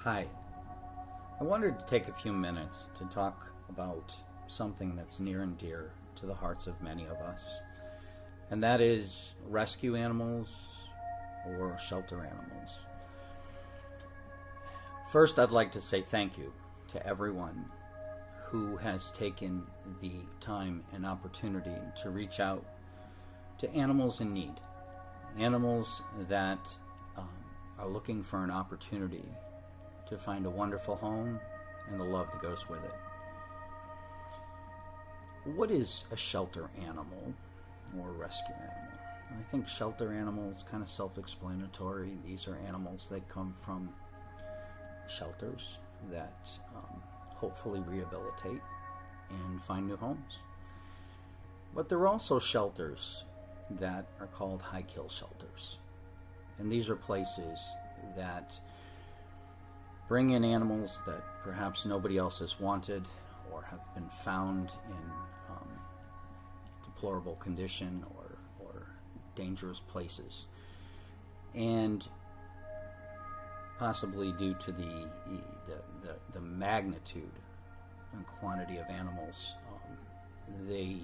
Hi, I wanted to take a few minutes to talk about something that's near and dear to the hearts of many of us, and that is rescue animals or shelter animals. First, I'd like to say thank you to everyone who has taken the time and opportunity to reach out to animals in need, animals that are looking for an opportunity to find a wonderful home and the love that goes with it. What is a shelter animal or a rescue animal? I think shelter animals kind of self-explanatory. These are animals that come from shelters that hopefully rehabilitate and find new homes. But there are also shelters that are called high kill shelters. And these are places that bring in animals that perhaps nobody else has wanted or have been found in deplorable condition or dangerous places. And possibly due to the magnitude and quantity of animals, they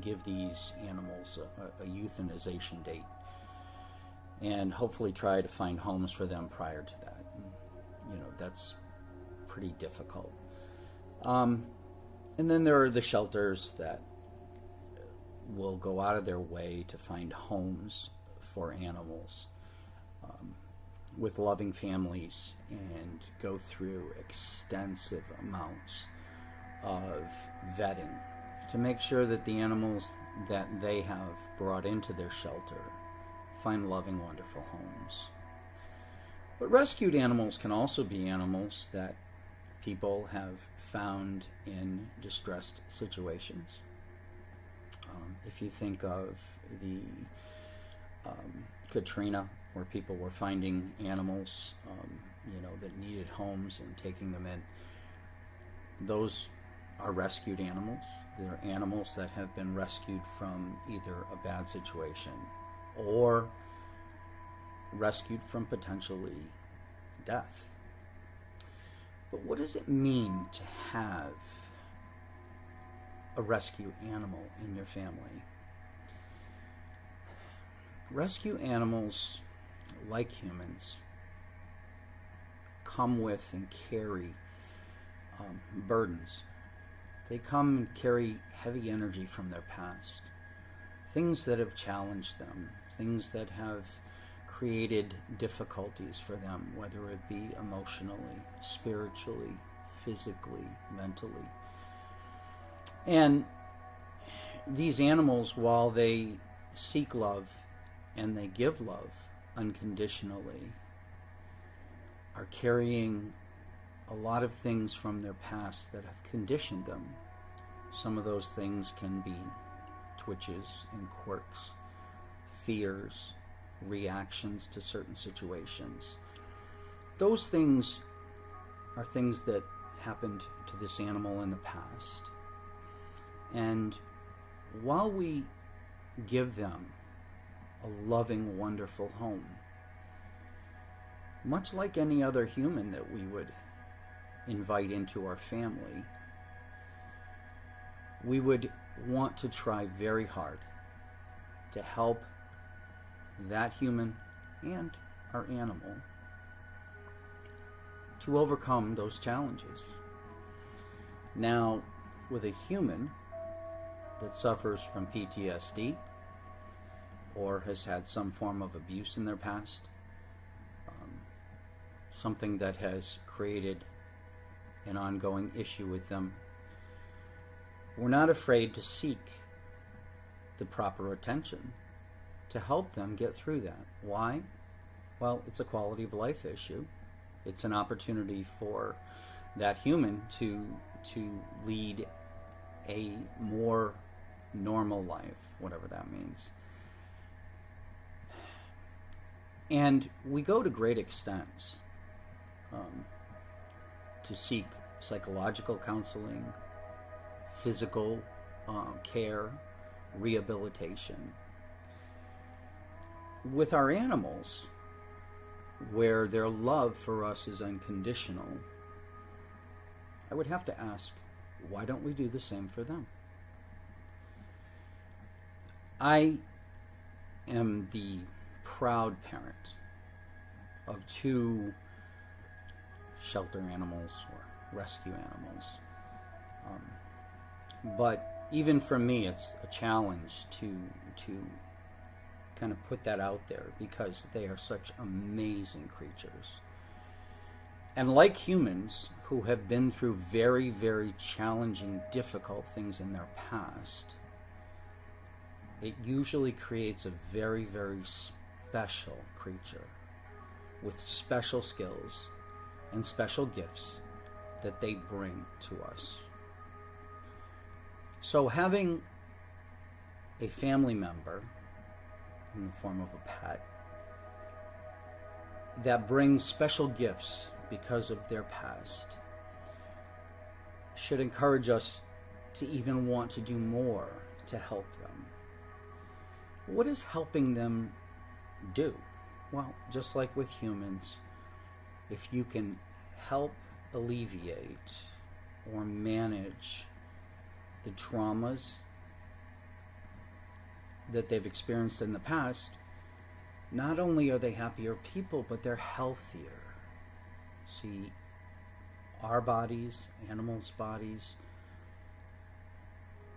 give these animals a euthanization date and hopefully try to find homes for them prior to that. That's pretty difficult. And then there are the shelters that will go out of their way to find homes for animals with loving families and go through extensive amounts of vetting to make sure that the animals that they have brought into their shelter find loving, wonderful homes. But rescued animals can also be animals that people have found in distressed situations. If you think of the Katrina, where people were finding animals, that needed homes and taking them in, those are rescued animals. They're animals that have been rescued from either a bad situation or rescued from potentially death. But what does it mean to have a rescue animal in your family? Rescue animals, like humans, come with and carry burdens. They come and carry heavy energy from their past, things that have challenged them, things that have created difficulties for them, whether it be emotionally, spiritually, physically, mentally. And these animals, while they seek love and they give love unconditionally, are carrying a lot of things from their past that have conditioned them. Some of those things can be twitches and quirks, fears, reactions to certain situations. Those things are things that happened to this animal in the past. And while we give them a loving, wonderful home, much like any other human that we would invite into our family, we would want to try very hard to help that human and our animal to overcome those challenges. Now, with a human that suffers from PTSD or has had some form of abuse in their past, something that has created an ongoing issue with them, we're not afraid to seek the proper attention to help them get through that. Why? Well, it's a quality of life issue. It's an opportunity for that human to lead a more normal life, whatever that means. And we go to great extents to seek psychological counseling, physical care, rehabilitation. With our animals, where their love for us is unconditional, I would have to ask, why don't we do the same for them? I am the proud parent of 2 shelter animals or rescue animals. But even for me, it's a challenge to kind of put that out there because they are such amazing creatures. And like humans who have been through very, very challenging, difficult things in their past, it usually creates a very, very special creature with special skills and special gifts that they bring to us. So having a family member in the form of a pet that brings special gifts because of their past should encourage us to even want to do more to help them. What is helping them do? Well, just like with humans, if you can help alleviate or manage the traumas that they've experienced in the past, not only are they happier people, but they're healthier. See, our bodies, animals' bodies,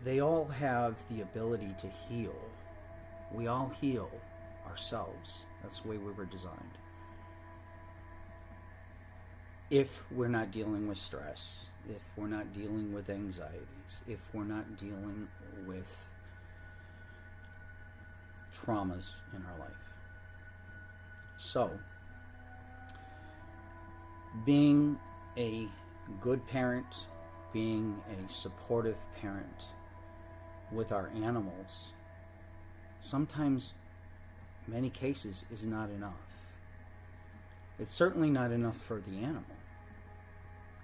they all have the ability to heal. We all heal ourselves. That's the way we were designed. If we're not dealing with stress, if we're not dealing with anxieties, if we're not dealing with traumas in our life. So, being a good parent, being a supportive parent with our animals, sometimes, many cases, is not enough. It's certainly not enough for the animal,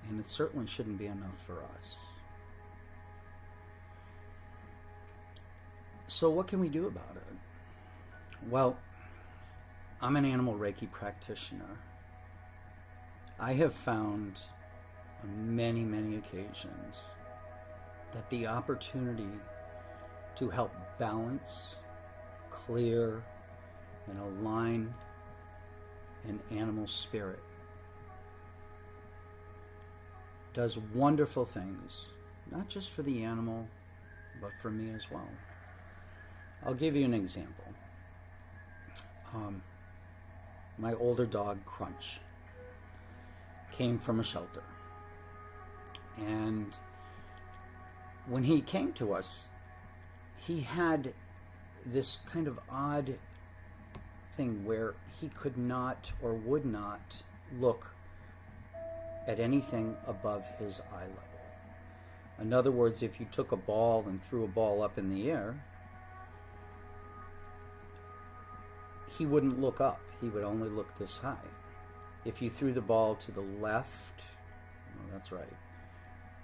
and it certainly shouldn't be enough for us. So what can we do about it? Well, I'm an animal Reiki practitioner. I have found on many, many occasions that the opportunity to help balance, clear, and align an animal spirit does wonderful things, not just for the animal, but for me as well. I'll give you an example. My older dog, Crunch, came from a shelter. And when he came to us, he had this kind of odd thing where he could not or would not look at anything above his eye level. In other words, if you took a ball and threw a ball up in the air, he wouldn't look up. He would only look this high. If you threw the ball to the left, well, that's right,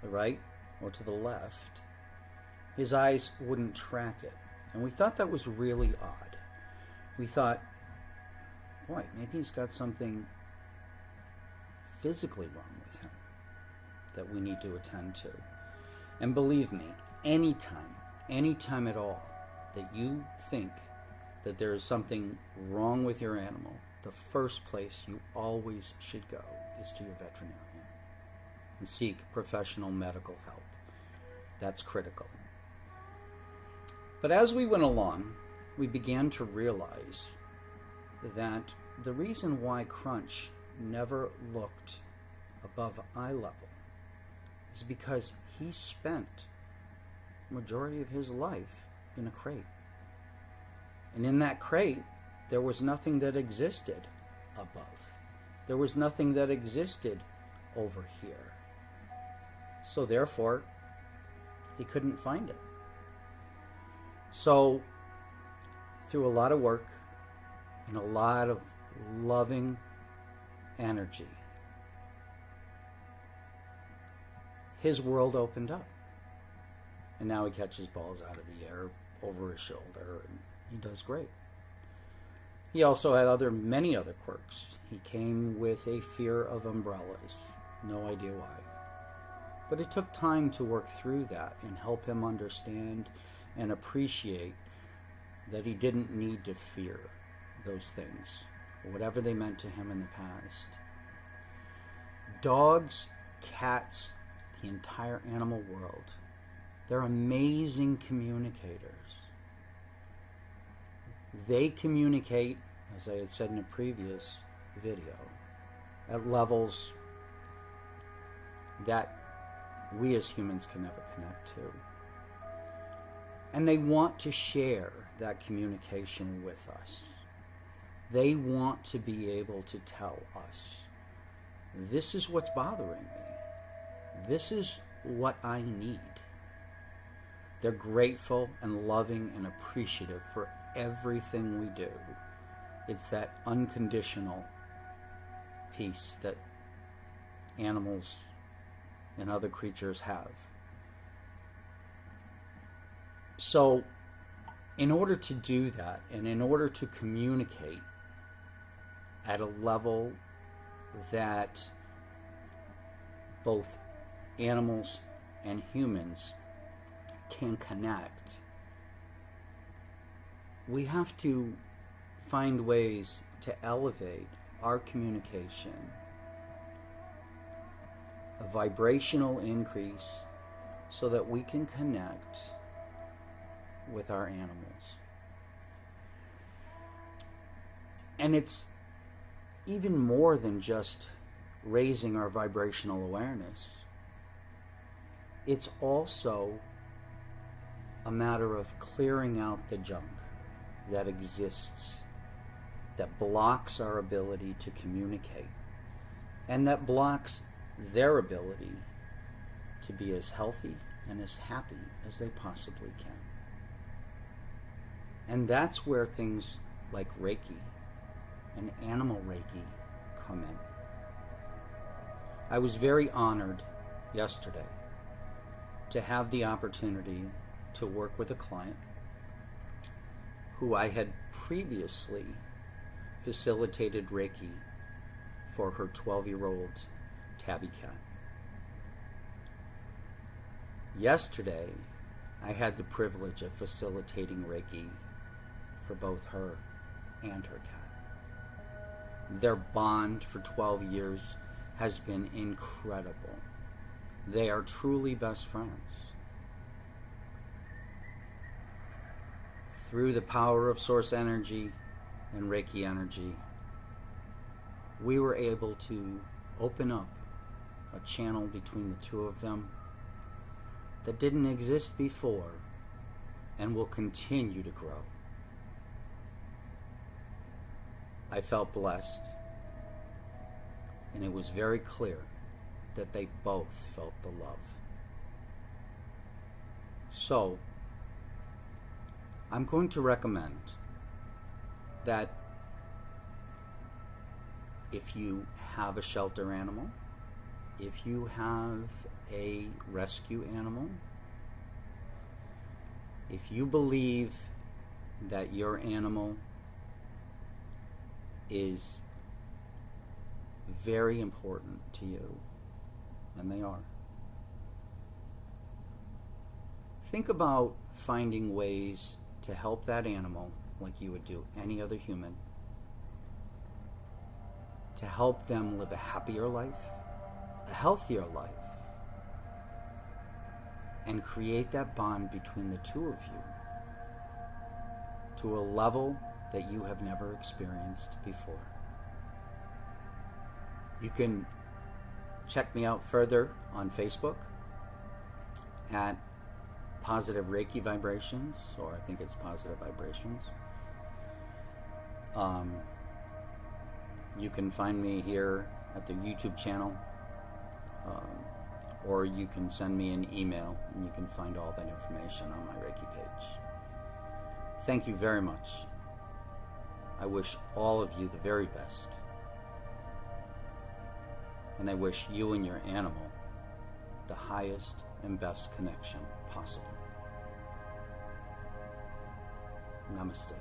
the right or to the left, his eyes wouldn't track it. And we thought that was really odd. We thought, boy, maybe he's got something physically wrong with him that we need to attend to. And believe me, anytime at all that you think that there is something wrong with your animal, the first place you always should go is to your veterinarian and seek professional medical help. That's critical. But as we went along, we began to realize that the reason why Crunch never looked above eye level is because he spent the majority of his life in a crate. And in that crate, there was nothing that existed above. There was nothing that existed over here. So therefore, he couldn't find it. So, through a lot of work and a lot of loving energy, his world opened up. And now he catches balls out of the air over his shoulder, and he does great. He also had many other quirks. He came with a fear of umbrellas. No idea why. But it took time to work through that and help him understand and appreciate that he didn't need to fear those things, whatever they meant to him in the past. Dogs, cats, the entire animal world, they're amazing communicators. They communicate, as I had said in a previous video, at levels that we as humans can never connect to. And they want to share that communication with us. They want to be able to tell us, this is what's bothering me. This is what I need. They're grateful and loving and appreciative for everything we do. It's that unconditional peace that animals and other creatures have. So, in order to do that, and in order to communicate at a level that both animals and humans can connect, we have to find ways to elevate our communication, a vibrational increase, so that we can connect with our animals. And it's even more than just raising our vibrational awareness. It's also a matter of clearing out the junk that exists, that blocks our ability to communicate, and that blocks their ability to be as healthy and as happy as they possibly can. And that's where things like Reiki and animal Reiki come in. I was very honored yesterday to have the opportunity to work with a client who I had previously facilitated Reiki for her 12-year-old tabby cat. Yesterday, I had the privilege of facilitating Reiki for both her and her cat. Their bond for 12 years has been incredible. They are truly best friends. Through the power of source energy and Reiki energy, we were able to open up a channel between the two of them that didn't exist before and will continue to grow. I felt blessed, and it was very clear that they both felt the love. So, I'm going to recommend that if you have a shelter animal, if you have a rescue animal, if you believe that your animal is very important to you, and they are, think about finding ways to help that animal like you would do any other human, to help them live a happier life, a healthier life, and create that bond between the two of you to a level that you have never experienced before. You can check me out further on Facebook at Positive Reiki Vibrations, or I think it's Positive Vibrations. You can find me here at the YouTube channel, or you can send me an email and you can find all that information on my Reiki page. Thank you very much. I wish all of you the very best. And I wish you and your animal the highest and best connection possible. Namaste.